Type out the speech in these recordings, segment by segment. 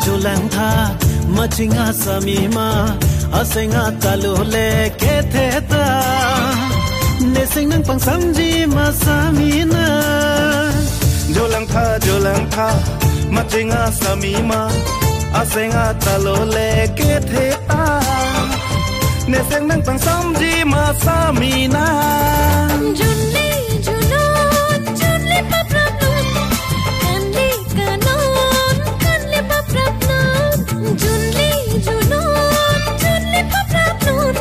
julang tha machinga samima asenga talole ketheta nesing nang pang samji masamina julang tha machinga samima asenga talole ketheta nesing nang pang samji masamina junli junon junli paprapnon kanli kanon kanli paprapnon junli junon junli paprapnon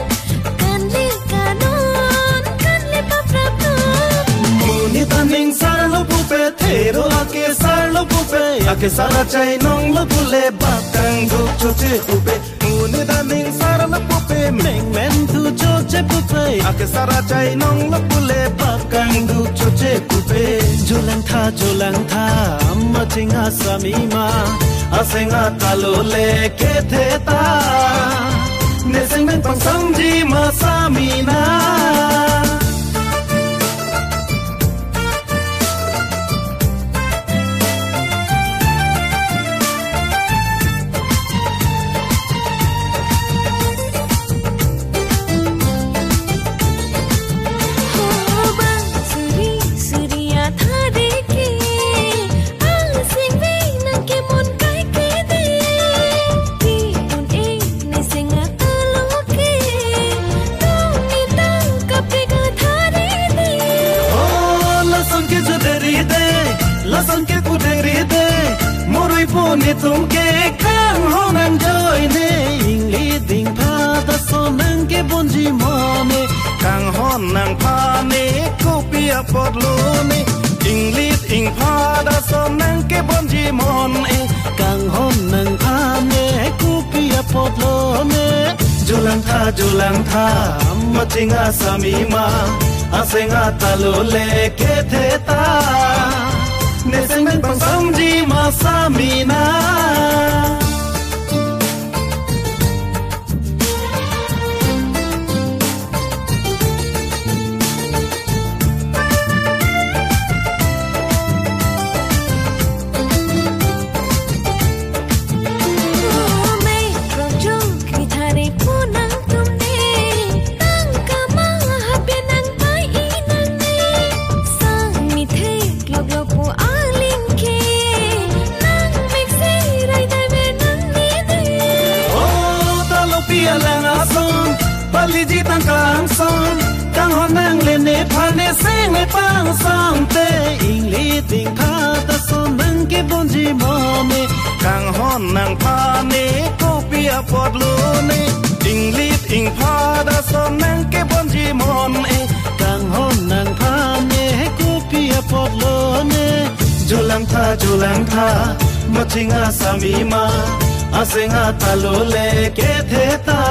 kanli kanon kanli paprapnon muni taning sarlo pupe thero ake sara chai nong lo pule batang du choche pupe muni taning sarlo pupe meng men tu choche pupe ake sara chai nong lo pule batang du choche pupe julang tha machinga samima asenga talole ketheta neseng nang pang samji masamina lasan ke kuderi de moroi pone tumke kang honang joy ne ingli ding pha da sonang ke bonji mone kang honang pha ne kopia podlo ne ingli ing pha da sonang ke bonji mon kang honang pha ne kopia podlo ne julang tha machinga samima asenga talole ketheta neseng nang pang samji masamina paliji tang kang song kang honang le ne phane seng le pang song te ingli ding pha da sonang ke bonji mone kang honang phane kopia podlo ne ingli ing pha da sonang ke bonji mon kang honang pha ne kopia podlo ne julang tha machinga samima asenga talole ketheta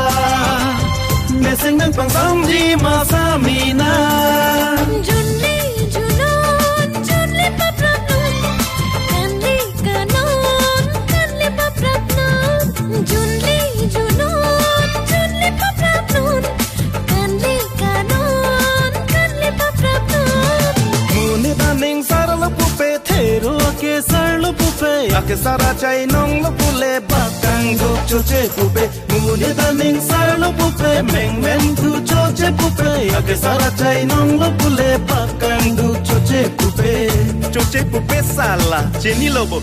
neseng nang pang samji masamina junli junon junli paprapnon kanli kanon kanli paprapnon junli junon junli paprapnon kanli kanon kanli paprapnon muni taning sarlo pupe thero ake sarlo pupe ake sara chai nong lo pule batang du choche pupe muni taning sarlo pupe meng men tu choche pupe ake sara chai nong lo pule batang du choche pupe sala cheni lobo